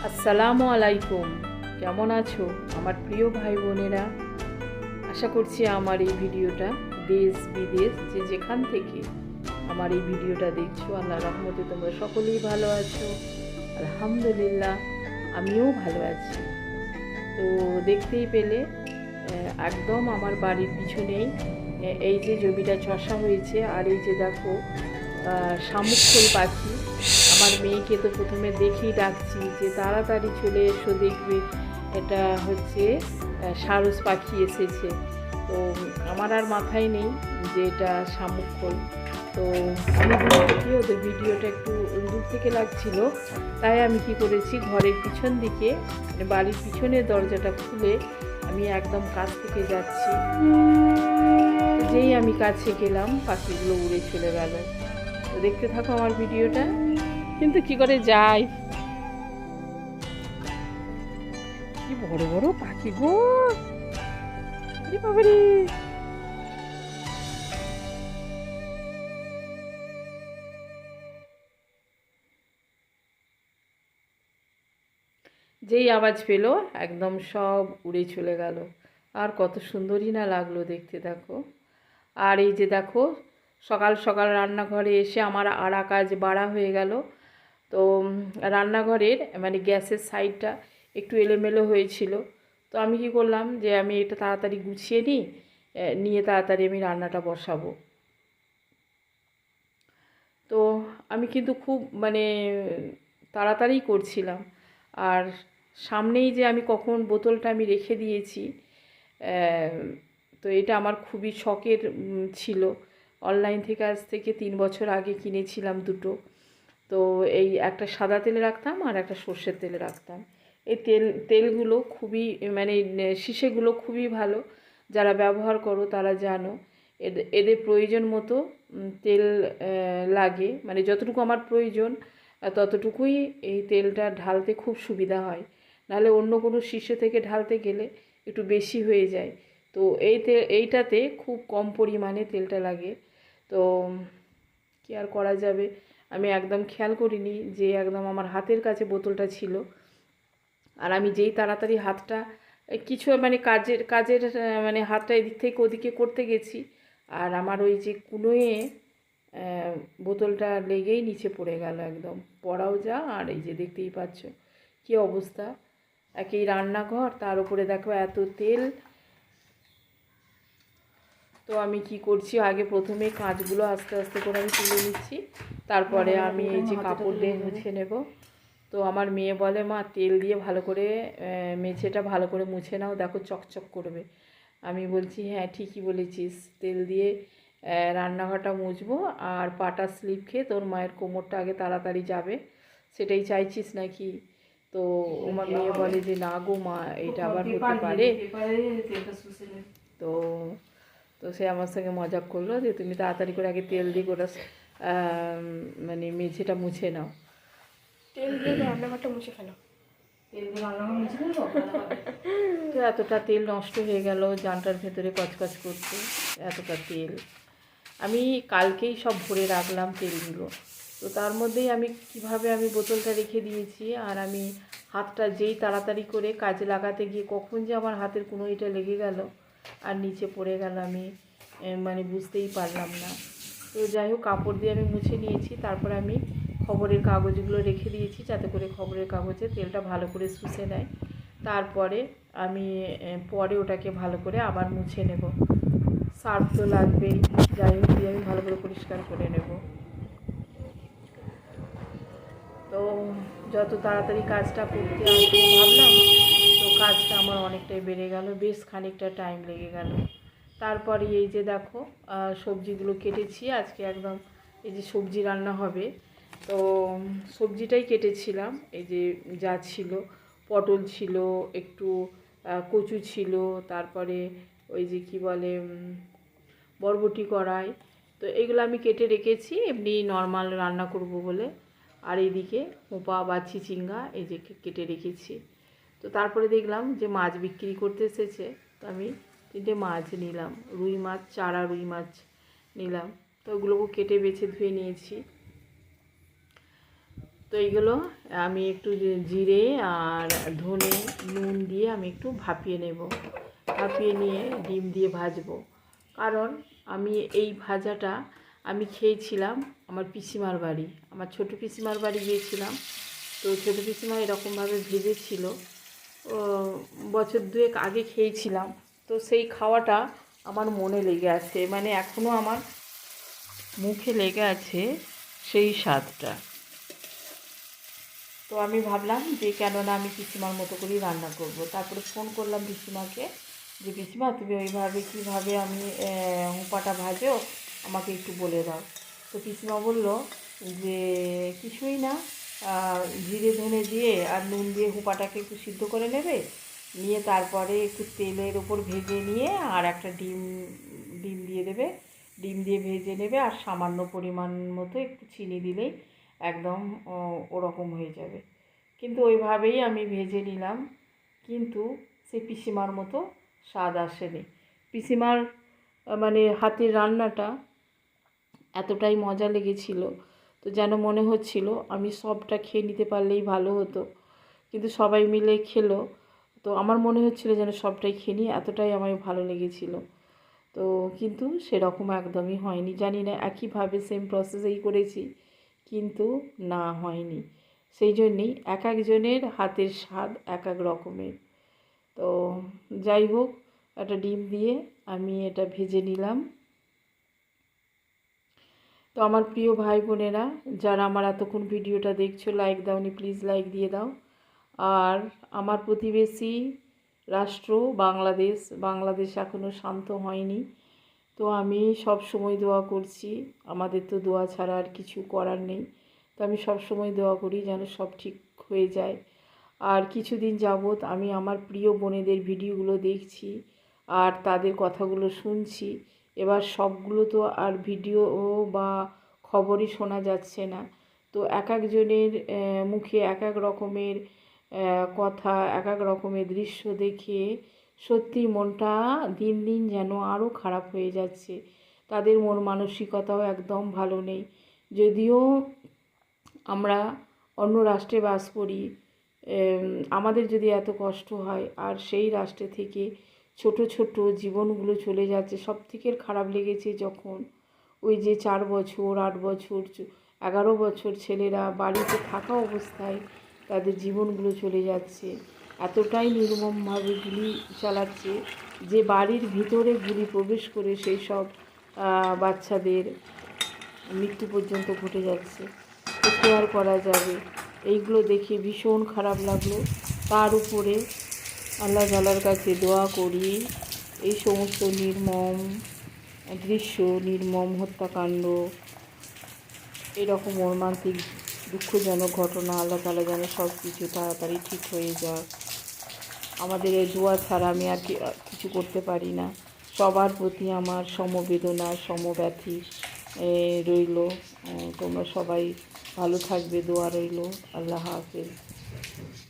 আসসালামু আলাইকুম। কেমন আছো আমার প্রিয় ভাই বোনেরা? আশা করছি আমার এই ভিডিওটা দেশ বিদেশ যে যেখান থেকে আমার এই ভিডিওটা দেখছো, আল্লাহর রহমতে তোমরা সকলেই ভালো আছো। আলহামদুলিল্লাহ, আমিও ভালো আছি। তো দেখতেই পেলে একদম আমার বাড়ির পিছনেই এই যে জমিটা চষা হয়েছে, আর এই যে দেখো শামুকফুল পাখি। আমার মেয়েকে তো প্রথমে দেখেই ডাকছি যে তাড়াতাড়ি চলে এসো, দেখবে এটা হচ্ছে সারস পাখি এসেছে। তো আমার আর মাথায় নেই যে এটা শামুকফুল। তো আমি দূর থেকে ওদের ভিডিওটা একটু দূর থেকে লাগছিল, তাই আমি কি করেছি, ঘরের পিছন দিকে মানে বাড়ির পিছনের দরজাটা খুলে আমি একদম কাছ থেকে যাচ্ছি। যেই আমি কাছে গেলাম পাখিগুলো উড়ে চলে গেল। তো দেখতে থাকো আমার ভিডিওটা, কিন্তু কি করে যায়। কি বড় বড় পাখি গো, বাবারে! যেই আওয়াজ পেলো একদম সব উড়ে চলে গেল। আর কত সুন্দরই না লাগলো দেখতে, দেখো। আর এই যে দেখো, সকাল সকাল রান্নাঘরে এসে আমার আড়া কাজ বাড়া হয়ে গেল। তো রান্নাঘরের মানে গ্যাসের সাইডটা একটু এলোমেলো হয়েছিল। তো আমি কি করলাম যে আমি এটা তাড়াতাড়ি গুছিয়ে নিয়ে তাড়াতাড়ি আমি রান্নাটা বসাবো। তো আমি কিন্তু খুব মানে তাড়াতাড়ি করছিলাম। আর সামনেই যে আমি কখন বোতলটা আমি রেখে দিয়েছি, তো এটা আমার খুবই শখের ছিল। অনলাইন থেকে আজ থেকে 3 বছর আগে কিনেছিলাম দুটো। তো এই একটা সাদা তেলে রাখতাম আর একটা সর্ষের তেলে রাখতাম। এই তেলগুলো খুবই মানে শিশেগুলো খুবই ভালো। যারা ব্যবহার করো তারা জানো এদের প্রয়োজন মতো তেল লাগে, মানে যতটুকু আমার প্রয়োজন ততটুকুই এই তেলটা ঢালতে খুব সুবিধা হয়। নাহলে অন্য কোনো শিশে থেকে ঢালতে গেলে একটু বেশি হয়ে যায়। তো এইটাতে খুব কম পরিমাণে তেলটা লাগে। তো কি আর করা যাবে, আমি একদম খেয়াল করিনি যে একদম আমার হাতের কাছে বোতলটা ছিল। আর আমি যেই তাড়াতাড়ি হাতটা কিছু মানে কাজের মানে হাতটা এদিক থেকে ওদিকে করতে গেছি, আর আমার ওই যে কুনোয়ে বোতলটা লেগেই নিচে পড়ে গেল, একদম পড়াও যা। আর এই যে দেখতেই পাচ্ছ কী অবস্থা, একেই রান্নাঘর, তার উপরে দেখো এত তেল। তো আমি কি করছি, আগে প্রথমে কাঁচগুলো আস্তে আস্তে করে আমি তুলে নিচ্ছি, তারপরে আমি এই যে কাপড় দিয়ে মুছে নেব। তো আমার মেয়ে বলে, মা তেল দিয়ে ভালো করে মেঝেটা ভালো করে মুছে নাও, দেখো চকচক করবে। আমি বলছি হ্যাঁ ঠিকই বলেছিস, তেল দিয়ে রান্নাঘরটা মুছবো, আর পাটা স্লিপ খেয়ে তোর মায়ের কোমরটা আগে তাড়াতাড়ি যাবে, সেটাই চাইছিস নাকি? তো আমার মেয়ে বলে যে না গো মা, এটা আবার হতে পারে। তো তো সে আমার সঙ্গে মজাক করলো যে তুমি তাড়াতাড়ি করে আগে তেল দিয়ে গোটা মানে মেঝেটা মুছে নাও। তেল দিয়ে রান্নাঘরটা মুছে ফেলো। তেল দিয়ে রান্নাঘর মুছে ফেলবো? তো এতটা তেল নষ্ট হয়ে গেল, জানটার ভেতরে কচকচ করছে এতটা তেল। আমি কালকেই সব ভরে রাখলাম তেলগুলো। তো তার মধ্যেই আমি কিভাবে আমি বোতলটা রেখে দিয়েছি, আর আমি হাতটা যেই তাড়াতাড়ি করে কাজে লাগাতে গিয়ে কখন যে আমার হাতের কুনোইটা লেগে গেল আর নিচে পড়ে গেল, আমি মানে বুঝতেই পারলাম না। তো যাই হোক, কাপড় দিয়ে আমি মুছে নিয়েছি, তারপর আমি খবরের কাগজগুলো রেখে দিয়েছি যাতে করে খবরের কাগজে তেলটা ভালো করে শুষে নেয়। তারপরে আমি পরে ওটাকে ভালো করে আবার মুছে নেব। সার্ফ তো লাগবেই, যাই হোক দিয়ে আমি ভালো করে পরিষ্কার করে নেব। তো যত তাড়াতাড়ি কাজটা করতে আসবো ভাবলাম, তো কাজটা আমার অনেকটাই বেড়ে গেল, বেশ খানিকটা টাইম লেগে গেল। তারপরে এই যে দেখো সবজিগুলো কেটেছি আজকে, একদম এই যে সবজি রান্না হবে। তো সবজিটাই কেটেছিলাম, এই যে যা ছিল, পটল ছিল, একটু কচু ছিল, তারপরে ওই যে কি বলে বরবটি কড়াই। তো এগুলো আমি কেটে রেখেছি এমনি নর্মাল রান্না করব বলে। আর এইদিকে মোপা বা চিচিঙ্গা এই যে কেটে রেখেছি। তো তারপরে দেখলাম যে মাছ বিক্রি করতে এসেছে, তো আমি 3টে মাছ নিলাম, রুই মাছ, চারা রুই মাছ নিলাম। তো ওগুলোকে কেটে বেছে ধুয়ে নিয়েছি। তো তো এইগুলো আমি একটু জিরে আর ধনে নুন দিয়ে আমি একটু ভাপিয়ে নেব। ভাপিয়ে নিয়ে ডিম দিয়ে ভাজবো। কারণ আমি এই ভাজাটা আমি খেয়েছিলাম আমার পিসিমার বাড়ি, আমার ছোটো পিসিমার বাড়ি গিয়েছিলাম। তো ছোটো পিসিমা এরকমভাবে ভেজেছিল, ও বছর দুয়েক আগে খেয়েছিলাম। তো সেই খাওয়াটা আমার মনে লেগে আছে, মানে এখনও আমার মুখে লেগে আছে সেই স্বাদটা। তো আমি ভাবলাম যে কেননা আমি পিসিমার মতো করেই রান্না করব। তারপরে ফোন করলাম পিসিমাকে যে পিসিমা তুমি ওইভাবে কীভাবে আমি হোঁপাটা ভাজো আমাকে একটু বলে দাও। তো পিসিমা বলল যে কিছুই না, জিরে ধনে দিয়ে আর নুন দিয়ে হোঁপাটাকে একটু সিদ্ধ করে নেবে, নিয়ে তারপরে একটু তেলের ওপর ভেজে নিয়ে আর একটা ডিম ডিম দিয়ে দেবে, ডিম দিয়ে ভেজে নেবে আর সামান্য পরিমাণ মতো একটু চিনি দিলেই একদম ওরকম হয়ে যাবে। কিন্তু ওইভাবেই আমি ভেজে নিলাম, কিন্তু সেই পিসিমার মতো স্বাদ আসেনি। পিসিমার মানে হাতের রান্নাটা এতটাই মজা লেগেছিল, তো যেন মনে হচ্ছিল আমি সবটা খেয়ে নিতে পারলেই ভালো হতো। কিন্তু সবাই মিলে খেলো, তো আমার মনে হচ্ছিল যেন সবটাই খেয়ে নিই, এতটাই আমার ভালো লেগেছিল। তো কিন্তু সেরকম একদমই হয়নি, জানি না একইভাবে সেম প্রসেসেই করেছি কিন্তু না হয়নি। সেই জন্যেই এক একজনের হাতের স্বাদ এক এক রকমের। তো যাই হোক, একটা ডিম দিয়ে আমি এটা ভেজে নিলাম। তো আমার প্রিয় ভাই বোনেরা যারা আমার এতক্ষণ ভিডিওটা দেখছো, লাইক দাওনি, প্লিজ লাইক দিয়ে দাও। আর আমার প্রতিবেশী রাষ্ট্র বাংলাদেশ এখনও শান্ত হয়নি। তো আমি সব সময় দোয়া করছি, আমাদের তো দোয়া ছাড়া আর কিছু করার নেই। তো আমি সব সময় দোয়া করি যেন সব ঠিক হয়ে যায়। আর কিছুদিন যাবৎ আমি আমার প্রিয় বোনেদের ভিডিওগুলো দেখছি আর তাদের কথাগুলো শুনছি। এবার সবগুলো তো আর ভিডিও বা খবরই শোনা যাচ্ছে না। তো এক একজনের মুখে এক এক রকমের কথা, এক এক রকমের দৃশ্য দেখে সত্যি মনটা দিন দিন যেন আরও খারাপ হয়ে যাচ্ছে। তাদের মন মানসিকতাও একদম ভালো নেই। যদিও আমরা অন্য রাষ্ট্রে বাস করি, আমাদের যদি এত কষ্ট হয় আর সেই রাষ্ট্রে থেকে ছোট ছোট জীবনগুলো চলে যাচ্ছে, সবথেকে খারাপ লেগেছে যখন ওই যে 4 বছর 8 বছর 11 বছর ছেলেরা বাড়িতে থাকা অবস্থায় তাদের জীবনগুলো চলে যাচ্ছে। এতটাই নির্মমভাবে গুলি চালাচ্ছে যে বাড়ির ভিতরে গুলি প্রবেশ করে সেই সব বাচ্চাদের মৃত্যু পর্যন্ত ঘটে যাচ্ছে। তো কী আর করা যাবে, এইগুলো দেখে ভীষণ খারাপ লাগলো। তার উপরে আল্লাহ তাআলার কাছে দোয়া করি এই সমস্ত নির্মম দৃশ্য, নির্মম হত্যাকাণ্ড, এরকম মর্মান্তিক দুঃখজনক ঘটনা আল্লাহ তাআলা যেন সব কিছু তাড়াতাড়ি ঠিক হয়ে যায়। আমাদের এই দোয়া ছাড়া আমি আর কিছু করতে পারি না। সবার প্রতি আমার সমবেদনা সমব্যথী রইল। তোমরা সবাই ভালো থাকবে, দোয়া রইল। আল্লাহ হাফেজ।